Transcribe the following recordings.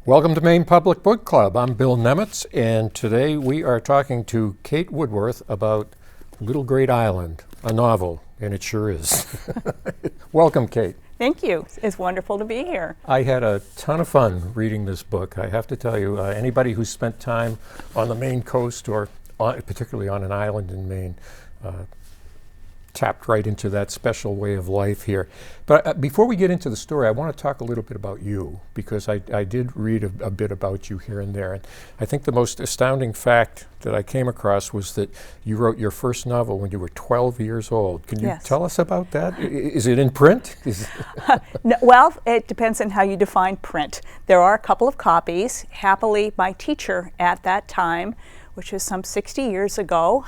Welcome to Maine Public Book Club. I'm Bill Nemitz, and today we are talking to Kate Woodworth about Little Great Island, a novel, and it sure is. Welcome, Kate. Thank you. It's wonderful to be here. I had a ton of fun reading this book. I have to tell you, anybody who's spent time on the Maine coast or particularly on an island in Maine tapped right into that special way of life here. But before we get into the story, I want to talk a little bit about you, because I did read a bit about you here and there. And I think the most astounding fact that I came across was that you wrote your first novel when you were 12 years old. Can you tell us about that? Is it in print? No, well, it depends on how you define print. There are a couple of copies. Happily, my teacher at that time, which was some 60 years ago,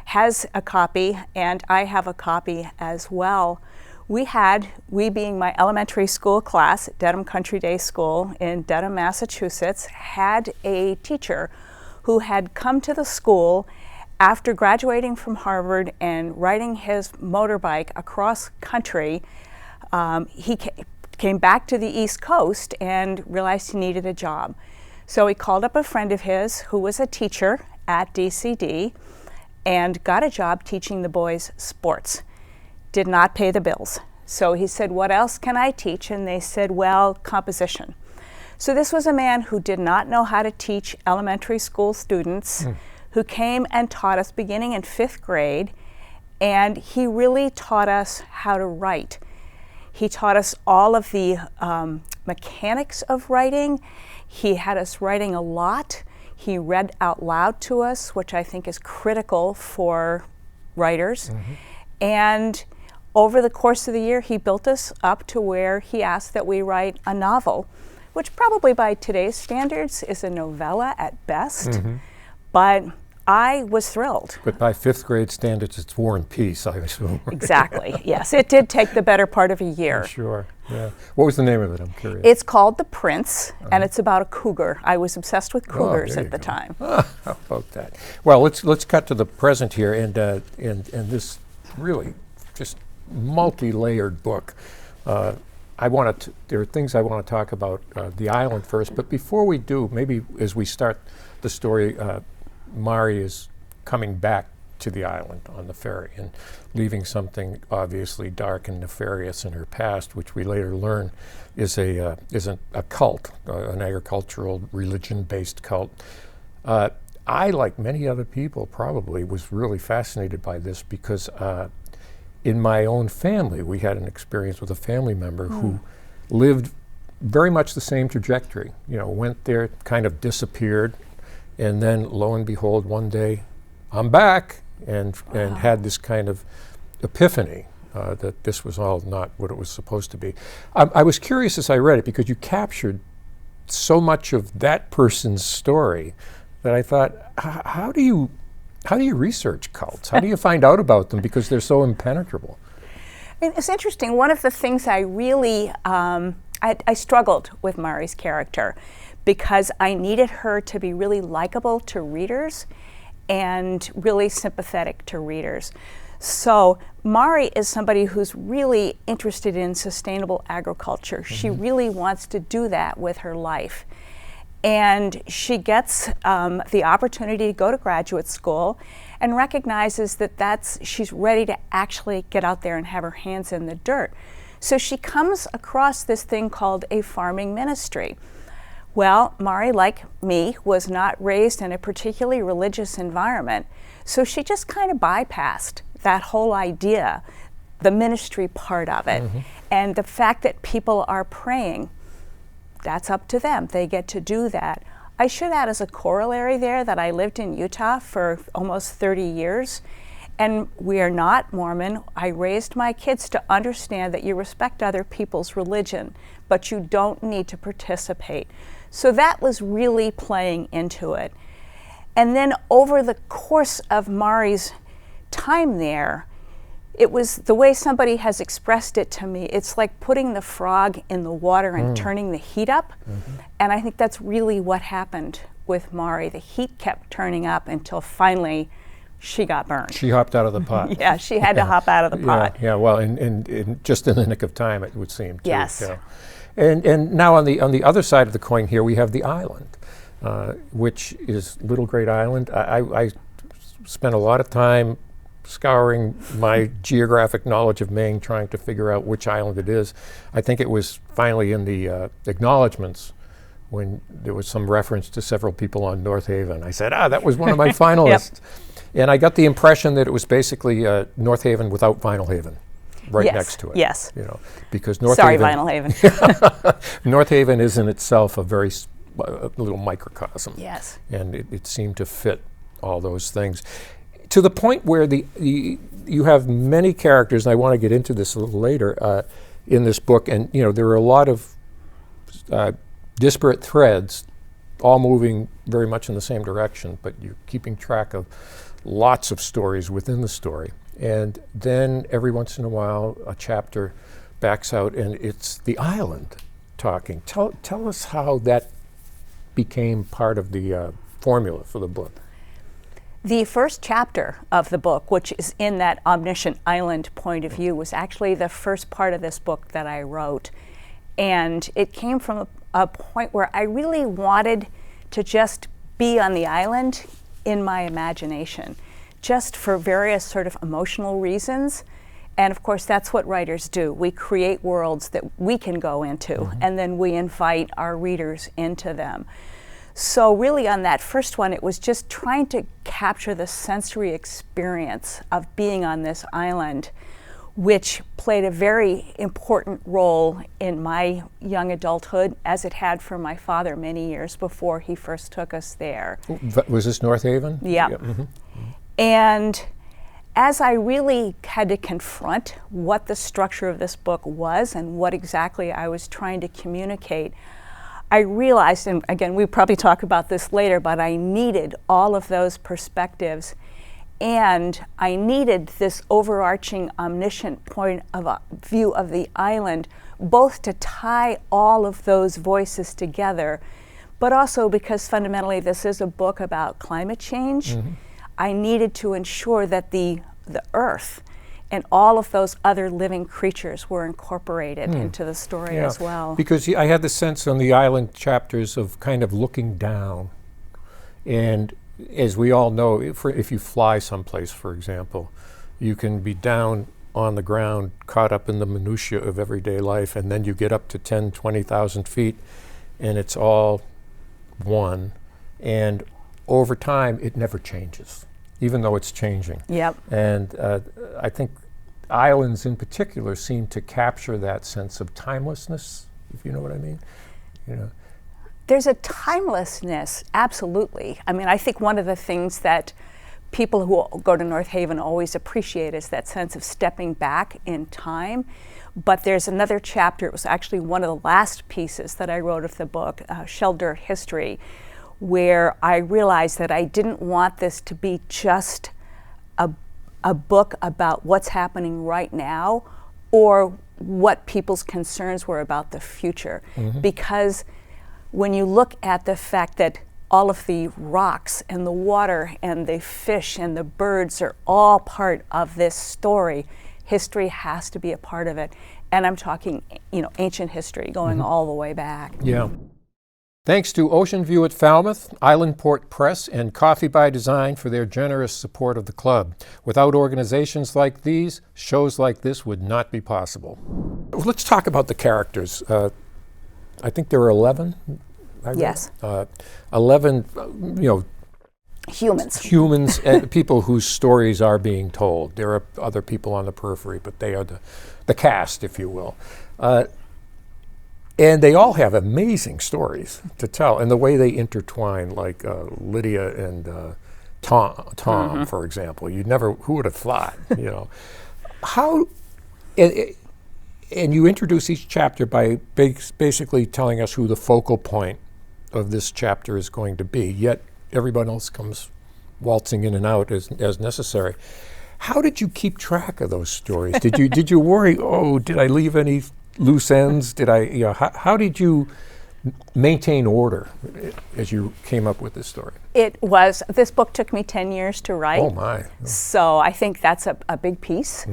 has a copy, and I have a copy as well. We being my elementary school class at Dedham Country Day School in Dedham, Massachusetts, had a teacher who had come to the school after graduating from Harvard and riding his motorbike across country. He came back to the East Coast and realized he needed a job. So he called up a friend of his who was a teacher at DCD and got a job teaching the boys sports. Did not pay the bills. So he said, "What else can I teach?" And they said, "Well, composition." So this was a man who did not know how to teach elementary school students, who came and taught us beginning in 5th grade, and he really taught us how to write. He taught us all of the mechanics of writing. He had us writing a lot. He read out loud to us, which I think is critical for writers. And over the course of the year, he built us up to where he asked that we write a novel, which probably by today's standards is a novella at best. But I was thrilled. But by 5th grade standards, it's War and Peace, I assume. Exactly, yes. It did take the better part of a year. Sure, yeah. What was the name of it? I'm curious. It's called The Prince, and it's about a cougar. I was obsessed with cougars at the time. How about that? Well, let's cut to the present here, and this really just multi-layered book. There are things I want to talk about the island first, but before we do, maybe as we start the story, Mari is coming back to the island on the ferry and leaving something obviously dark and nefarious in her past, which we later learn is a cult, an agricultural religion-based cult. I, like many other people probably, was really fascinated by this because in my own family, we had an experience with a family member who lived very much the same trajectory. You know, went there, kind of disappeared, and then lo and behold, one day, I'm back, and had this kind of epiphany that this was all not what it was supposed to be. I was curious as I read it, because you captured so much of that person's story that I thought, how do you research cults? How do you find out about them, because they're so impenetrable? It's interesting. One of the things I really, I struggled with Mari's character, because I needed her to be really likable to readers and really sympathetic to readers. So Mari is somebody who's really interested in sustainable agriculture. She really wants to do that with her life. And she gets the opportunity to go to graduate school and recognizes that she's ready to actually get out there and have her hands in the dirt. So she comes across this thing called a farming ministry. Well, Mari, like me, was not raised in a particularly religious environment, so she just kind of bypassed that whole idea, the ministry part of it, and the fact that people are praying. That's up to them. They get to do that. I should add as a corollary there that I lived in Utah for almost 30 years, and we are not Mormon. I raised my kids to understand that you respect other people's religion, but you don't need to participate. So that was really playing into it. And then over the course of Mari's time there, it was the way somebody has expressed it to me. It's like putting the frog in the water and turning the heat up. And I think that's really what happened with Mari. The heat kept turning up until finally she got burned. She hopped out of the pot. Yeah, she had to hop out of the pot. Yeah, well, in just in the nick of time, it would seem. Yes. And now on the other side of the coin here, we have the island, which is Little Great Island. I spent a lot of time scouring my geographic knowledge of Maine, trying to figure out which island it is. I think it was finally in the acknowledgments when there was some reference to several people on North Haven. I said, that was one of my finalists. And I got the impression that it was basically North Haven without Vinyl Haven right next to it. Yes. You know, because North Sorry, Haven, Vinyl Haven. North Haven is in itself a very little microcosm. Yes. And it seemed to fit all those things. To the point where you have many characters, and I want to get into this a little later in this book, and there are a lot of disparate threads, all moving very much in the same direction, but you're keeping track of lots of stories within the story. And then every once in a while, a chapter backs out, and it's the island talking. Tell us how that became part of the formula for the book. The first chapter of the book, which is in that omniscient island point of view, was actually the first part of this book that I wrote. And it came from a point where I really wanted to just be on the island in my imagination, just for various sort of emotional reasons. And of course, that's what writers do. We create worlds that we can go into, and then we invite our readers into them. So really on that first one, it was just trying to capture the sensory experience of being on this island, which played a very important role in my young adulthood, as it had for my father many years before he first took us there. Was this North Haven? Yeah. And as I really had to confront what the structure of this book was and what exactly I was trying to communicate, I realized, and again, we probably talk about this later, but I needed all of those perspectives, and I needed this overarching omniscient point of view of the island, both to tie all of those voices together, but also because fundamentally this is a book about climate change. I needed to ensure that the earth and all of those other living creatures were incorporated into the story as well. Because I had the sense on the island chapters of kind of looking down. And as we all know, if you fly someplace, for example, you can be down on the ground, caught up in the minutiae of everyday life, and then you get up to 10, 20,000 feet, and it's all one. And over time, it never changes, even though it's changing. Yep. And I think islands in particular seem to capture that sense of timelessness, if you know what I mean. There's a timelessness, absolutely. I mean, I think one of the things that people who go to North Haven always appreciate is that sense of stepping back in time. But there's another chapter, it was actually one of the last pieces that I wrote of the book, Shell Dirt History, where I realized that I didn't want this to be just a book about what's happening right now or what people's concerns were about the future. Because when you look at the fact that all of the rocks and the water and the fish and the birds are all part of this story, history has to be a part of it. And I'm talking, ancient history going all the way back. Yeah. Thanks to OceanView at Falmouth, Islandport Press, and Coffee by Design for their generous support of the club. Without organizations like these, shows like this would not be possible. Let's talk about the characters. I think there are 11. Yes. 11, Humans. and people whose stories are being told. There are other people on the periphery, but they are the cast, if you will. And they all have amazing stories to tell, and the way they intertwine, like Lydia and Tom, for example. Who would have thought, How, and you introduce each chapter by basically telling us who the focal point of this chapter is going to be, yet everyone else comes waltzing in and out as necessary. How did you keep track of those stories? Did you worry, did I leave any loose ends? How did you maintain order as you came up with this story? This book took me 10 years to write. Oh my. So I think that's a big piece.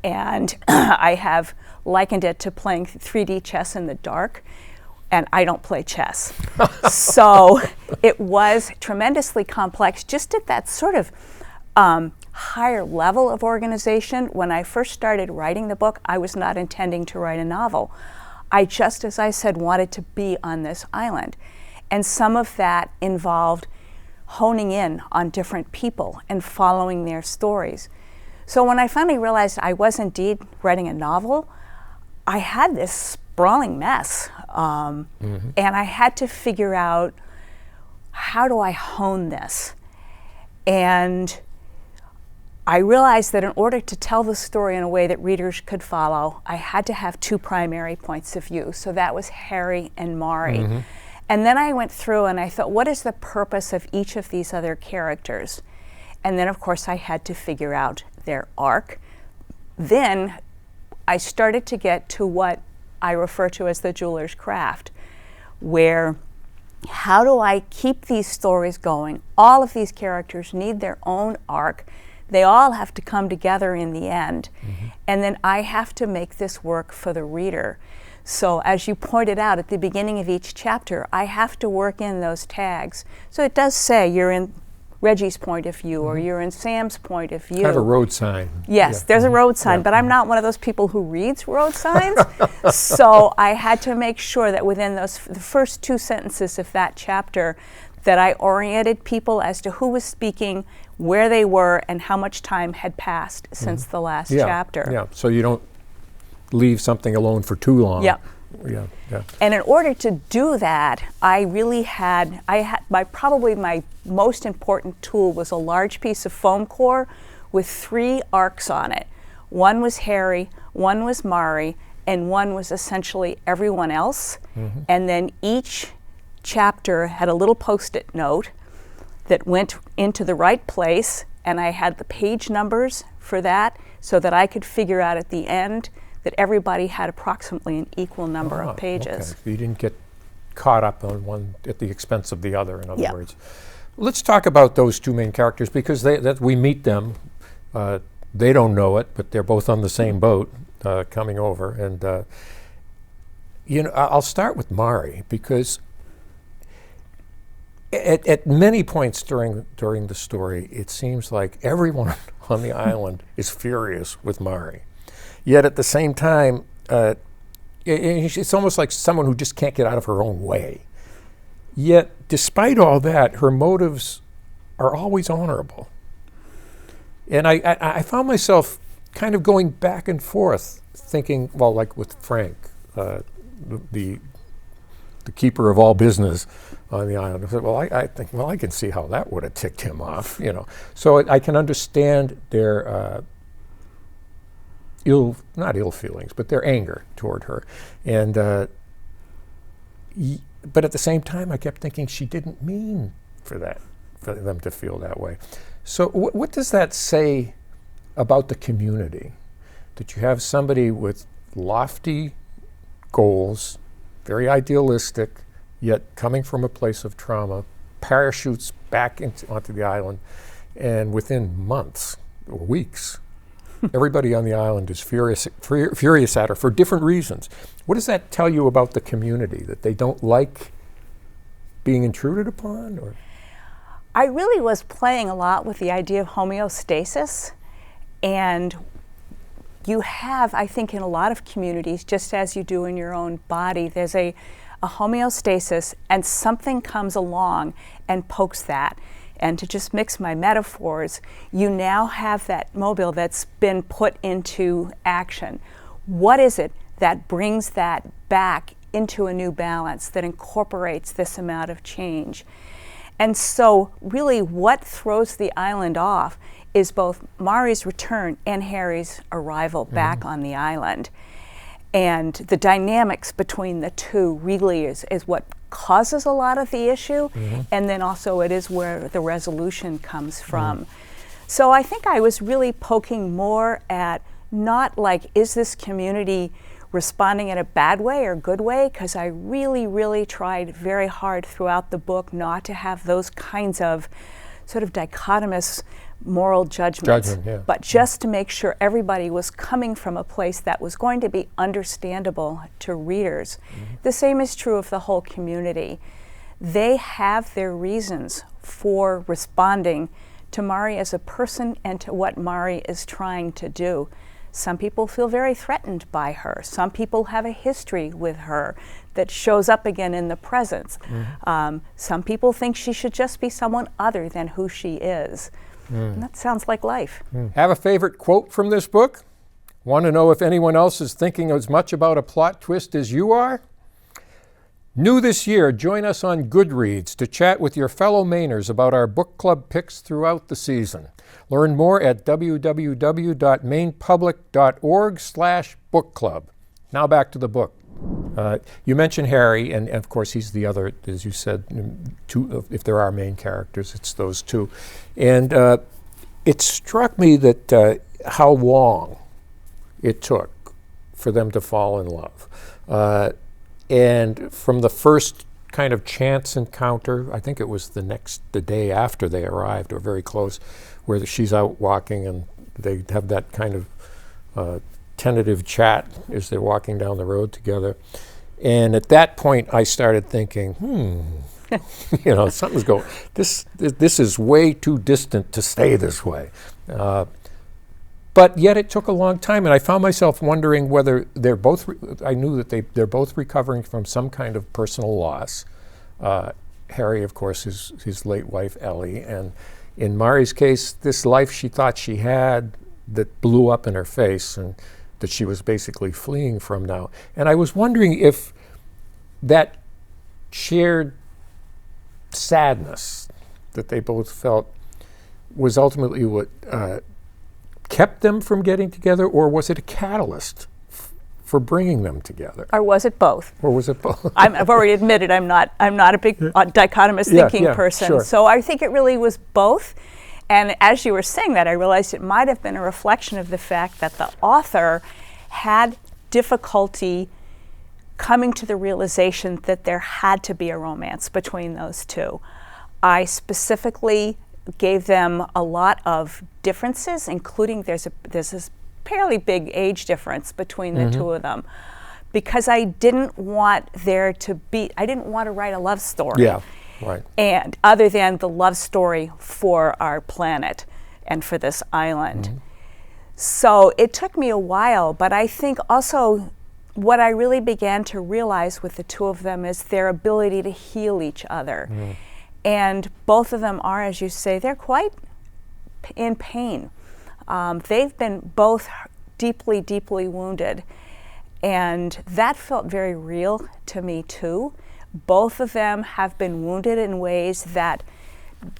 And I have likened it to playing 3D chess in the dark, and I don't play chess. So it was tremendously complex, just at that sort of higher level of organization. When I first started writing the book, I was not intending to write a novel. I just, as I said, wanted to be on this island. And some of that involved honing in on different people and following their stories. So when I finally realized I was indeed writing a novel, I had this sprawling mess. And I had to figure out, how do I hone this? And I realized that in order to tell the story in a way that readers could follow, I had to have two primary points of view. So that was Harry and Maury. And then I went through and I thought, what is the purpose of each of these other characters? And then, of course, I had to figure out their arc. Then I started to get to what I refer to as the jeweler's craft, where how do I keep these stories going? All of these characters need their own arc. They all have to come together in the end. And then I have to make this work for the reader. So as you pointed out at the beginning of each chapter, I have to work in those tags. So it does say you're in Reggie's point of view, or you're in Sam's point of view. Kind of a road sign. Yes, there's a road sign, but I'm not one of those people who reads road signs. So I had to make sure that within the first two sentences of that chapter, that I oriented people as to who was speaking, where they were, and how much time had passed since the last chapter. Yeah, so you don't leave something alone for too long. Yeah. Yeah. And in order to do that, I had probably my most important tool was a large piece of foam core with 3 arcs on it. One was Harry, one was Maury, and one was essentially everyone else. And then each chapter had a little Post-it note that went into the right place, and I had the page numbers for that so that I could figure out at the end that everybody had approximately an equal number of pages. Okay. So you didn't get caught up on one at the expense of the other, in other words. Let's talk about those two main characters, because we meet them. They don't know it, but they're both on the same boat coming over. And I'll start with Maury, because at many points during the story, it seems like everyone on the island is furious with Maury. Yet at the same time, it's almost like someone who just can't get out of her own way. Yet, despite all that, her motives are always honorable. And I found myself kind of going back and forth, thinking, well, like with Frank, the keeper of all business on the island. I said, well, I think, well, I can see how that would have ticked him off, So I can understand their not ill feelings, but their anger toward her. And but at the same time, I kept thinking she didn't mean for them to feel that way. So what does that say about the community? That you have somebody with lofty goals, very idealistic, yet coming from a place of trauma, parachutes back onto the island, and within months or weeks, everybody on the island is furious at her for different reasons. What does that tell you about the community, that they don't like being intruded upon? Or? I really was playing a lot with the idea of homeostasis. And you have, I think, in a lot of communities, just as you do in your own body, there's a homeostasis, and something comes along and pokes that. And to just mix my metaphors, you now have that mobile that's been put into action. What is it that brings that back into a new balance, that incorporates this amount of change? And so really what throws the island off is both Maury's return and Harry's arrival back on the island. And the dynamics between the two really is what causes a lot of the issue, and then also it is where the resolution comes from. So I think I was really poking more at not like, is this community responding in a bad way or good way? Because I really, really tried very hard throughout the book not to have those kinds of sort of dichotomous moral judgments, Yeah. but just to make sure everybody was coming from a place that was going to be understandable to readers. The same is true of the whole community. They have their reasons for responding to Mari as a person and to what Mari is trying to do. Some people feel very threatened by her. Some people have a history with her that shows up again in the present. Some people think she should just be someone other than who she is. And that sounds like life. Have a favorite quote from this book? Want to know if anyone else is thinking as much about a plot twist as you are? New this year, join us on Goodreads to chat with your fellow Mainers about our book club picks throughout the season. Learn more at www.mainepublic.org/book club. Now back to the book. You mentioned Harry, and of course he's the other, as you said, two, if there are main characters, it's those two. And it struck me that how long it took for them to fall in love. And from the first kind of chance encounter, I think it was the day after they arrived, or very close, where she's out walking and they have that kind of tentative chat as they're walking down the road together. And at that point, I started thinking, something's going. This is way too distant to stay this way. But yet it took a long time, and I found myself wondering whether they're both. I knew that they're both recovering from some kind of personal loss. Harry, of course, his late wife Ellie, and in Mari's case, this life she thought she had that blew up in her face, and that she was basically fleeing from now. And I was wondering if that shared sadness that they both felt was ultimately what kept them from getting together, or was it a catalyst for bringing them together? Or was it both? I've already admitted I'm not a big dichotomous thinking person. Sure. So I think it really was both. And as you were saying that, I realized it might have been a reflection of the fact that the author had difficulty coming to the realization that there had to be a romance between those two. I specifically gave them a lot of differences, including there's this fairly big age difference between the two of them, because I didn't want to write a love story. Yeah, right. And other than the love story for our planet and for this island. So it took me a while, but I think also what I really began to realize with the two of them is their ability to heal each other. And both of them are, as you say, they're quite in pain. They've been both deeply, deeply wounded. And that felt very real to me too. Both of them have been wounded in ways that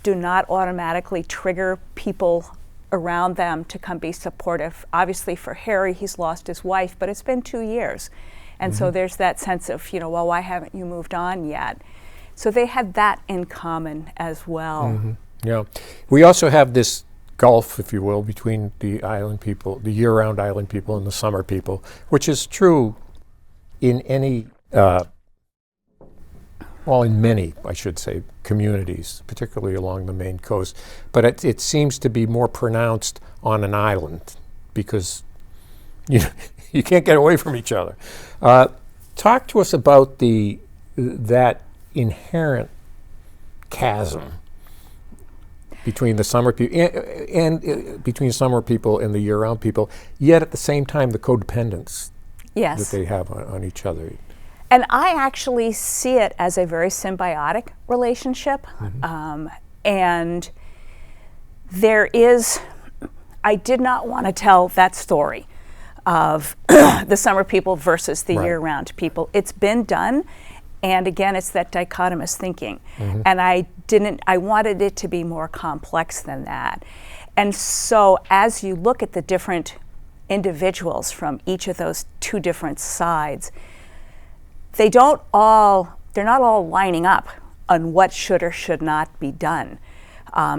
do not automatically trigger people around them to come be supportive. Obviously for Harry, he's lost his wife, but it's been 2 years. And so there's that sense of, well, why haven't you moved on yet? So they had that in common as well. Yeah. We also have this gulf, if you will, between the island people, the year-round island people and the summer people, which is true in any, in many, I should say, communities, particularly along the Maine coast. But it seems to be more pronounced on an island because you can't get away from each other. Talk to us about that inherent chasm between the summer people and between summer people and the year-round people, yet at the same time the codependence that they have on each other. And I actually see it as a very symbiotic relationship. And I did not want to tell that story of the summer people versus the year-round people. It's been done. And again, it's that dichotomous thinking. And I wanted it to be more complex than that. And so as you look at the different individuals from each of those two different sides, they're not all lining up on what should or should not be done.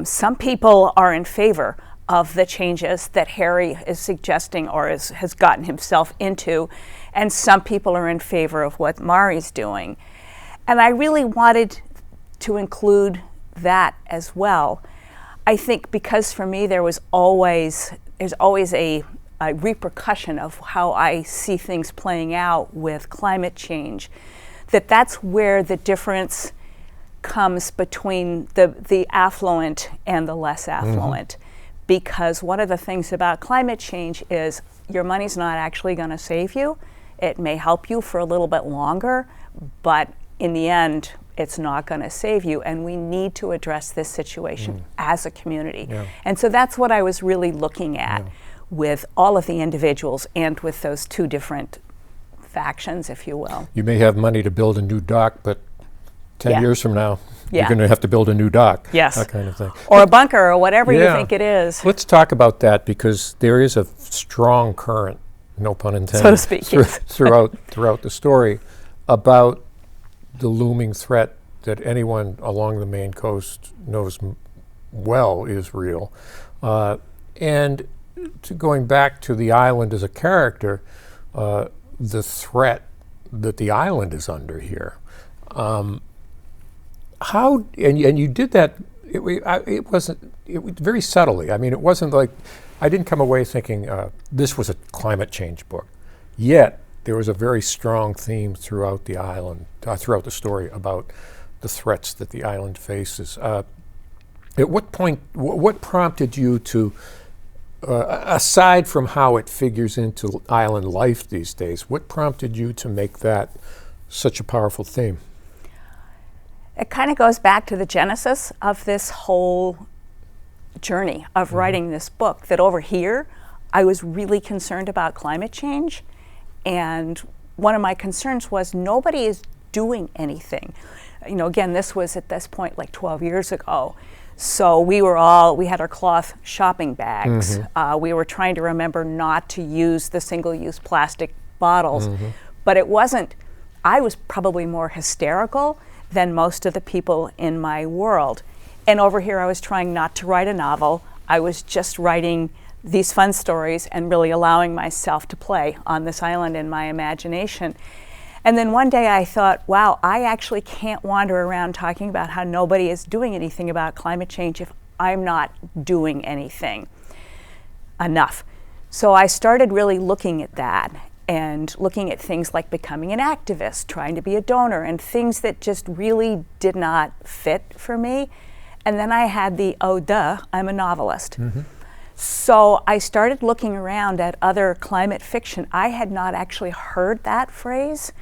Some people are in favor of the changes that Harry is suggesting or has gotten himself into, and some people are in favor of what Mari's doing. And I really wanted to include that as well. I think because for me there's always a repercussion of how I see things playing out with climate change, that's where the difference comes between the affluent and the less affluent. Because one of the things about climate change is your money's not actually going to save you. It may help you for a little bit longer, but in the end, it's not going to save you, and we need to address this situation as a community. Yeah. And so that's what I was really looking at with all of the individuals and with those two different factions, if you will. You may have money to build a new dock, but 10 years from now, Yeah. you're going to have to build a new dock. Yes. That kind of thing. Or a bunker, or whatever you think it is. Let's talk about that, because there is a strong current, no pun intended, So to speak, yes. throughout the story about the looming threat that anyone along the Maine coast knows well is real. And going back to the island as a character, the threat that the island is under here. How, and you did that, it was very subtly. I mean, it wasn't like, I didn't come away thinking this was a climate change book. Yet, there was a very strong theme throughout the island, throughout the story about the threats that the island faces. At what point, what prompted you to, aside from how it figures into island life these days, what prompted you to make that such a powerful theme? It kind of goes back to the genesis of this whole journey of writing this book, that over here, I was really concerned about climate change. And one of my concerns was nobody is doing anything. You know, again, this was at this point like 12 years ago. So we had our cloth shopping bags. We were trying to remember not to use the single-use plastic bottles. But it wasn't, I was probably more hysterical than most of the people in my world. And over here I was trying not to write a novel. I was just writing these fun stories and really allowing myself to play on this island in my imagination. And then one day I thought, wow, I actually can't wander around talking about how nobody is doing anything about climate change if I'm not doing anything enough. So I started really looking at that and looking at things like becoming an activist, trying to be a donor, and things that just really did not fit for me. And then I had the, oh duh, I'm a novelist. So I started looking around at other climate fiction. I had not actually heard that phrase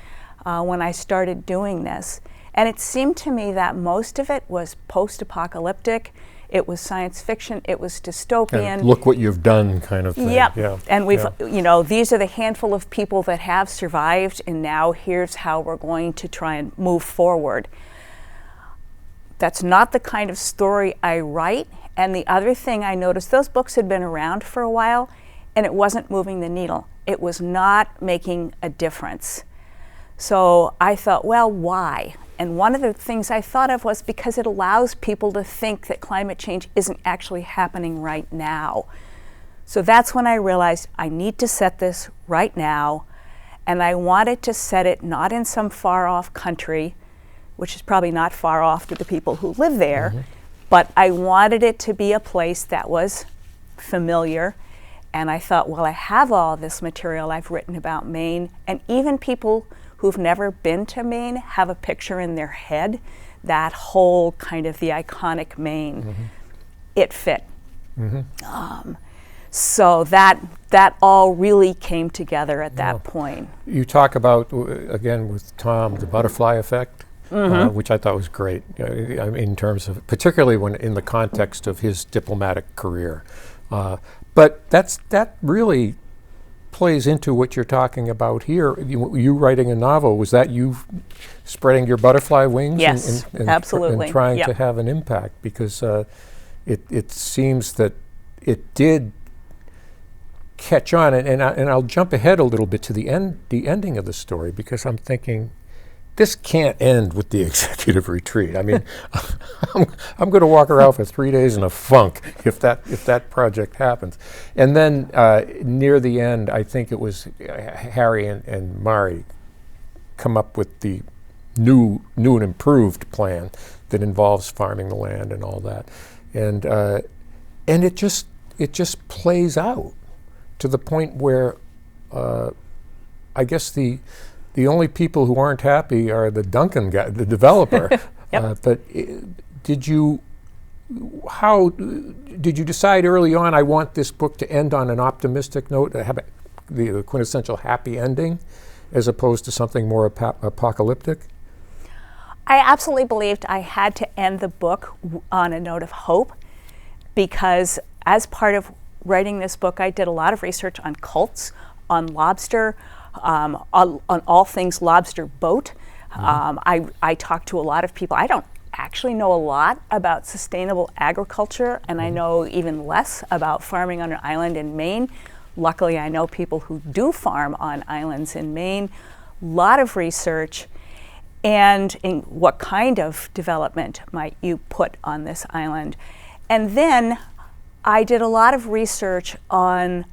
when I started doing this. And it seemed to me that most of it was post-apocalyptic, it was science fiction, it was dystopian. And look what you've done kind of thing. Yep. Yeah. And we've, you know, these are the handful of people that have survived, and now here's how we're going to try and move forward. That's not the kind of story I write. And the other thing I noticed, those books had been around for a while, and it wasn't moving the needle. It was not making a difference. So I thought, well, why? And one of the things I thought of was because it allows people to think that climate change isn't actually happening right now. So that's when I realized I need to set this right now, and I wanted to set it not in some far-off country, which is probably not far off to the people who live there, but I wanted it to be a place that was familiar. And I thought, well, I have all this material I've written about Maine, and even people who've never been to Maine have a picture in their head, that whole kind of the iconic Maine. It fit. So that all really came together at that point. You talk about, again, with Tom, the butterfly effect. Which I thought was great, in terms of, particularly when in the context of his diplomatic career. But that really plays into what you're talking about here. You writing a novel, was that you spreading your butterfly wings? Yes, absolutely. And trying to have an impact, because it seems that it did catch on. And I'll jump ahead a little bit to the ending of the story, because I'm thinking, this can't end with the executive retreat. I mean, I'm going to walk around for 3 days in a funk if that project happens. And then near the end, I think it was Harry and Mari come up with the new and improved plan that involves farming the land and all that. And and it just plays out to the point where I guess the only people who aren't happy are the Duncan guy, the developer. Yep. But did you decide early on, I want this book to end on an optimistic note, to have the quintessential happy ending, as opposed to something more apocalyptic? I absolutely believed I had to end the book on a note of hope, because as part of writing this book, I did a lot of research on cults, on lobster, on all things lobster boat. I talked to a lot of people. I don't actually know a lot about sustainable agriculture, and I know even less about farming on an island in Maine. Luckily, I know people who do farm on islands in Maine. A lot of research. And in what kind of development might you put on this island? And then I did a lot of research on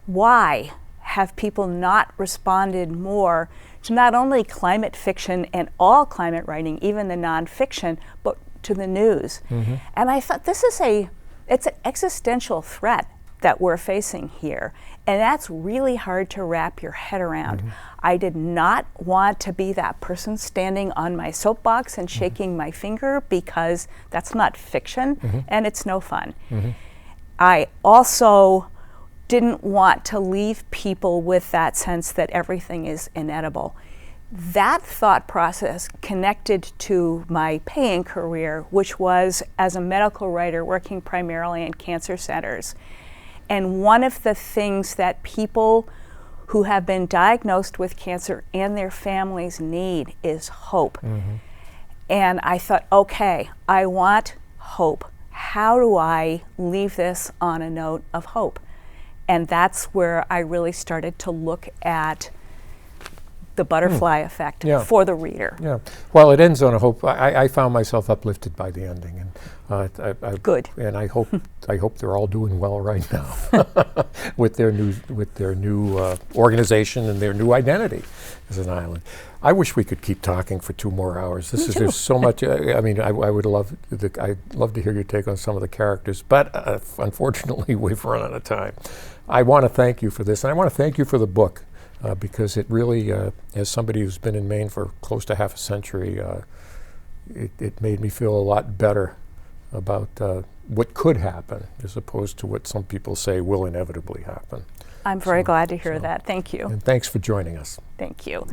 why have people not responded more to not only climate fiction and all climate writing, even the nonfiction, but to the news. And I thought it's an existential threat that we're facing here. And that's really hard to wrap your head around. I did not want to be that person standing on my soapbox and shaking my finger, because that's not fiction and it's no fun. I also didn't want to leave people with that sense that everything is inedible. That thought process connected to my paying career, which was as a medical writer working primarily in cancer centers. And one of the things that people who have been diagnosed with cancer and their families need is hope. And I thought, okay, I want hope. How do I leave this on a note of hope? And that's where I really started to look at the butterfly effect for the reader. Yeah. Well, it ends on a hope. I found myself uplifted by the ending, and Good. And I hope they're all doing well right now with their new organization and their new identity as an island. I wish we could keep talking for 2 more hours. There's so much. I mean, I'd love to hear your take on some of the characters, but unfortunately, we've run out of time. I want to thank you for this, and I want to thank you for the book. Because it really, as somebody who's been in Maine for close to half a century, it made me feel a lot better about what could happen, as opposed to what some people say will inevitably happen. I'm very glad to hear that. Thank you. And thanks for joining us. Thank you.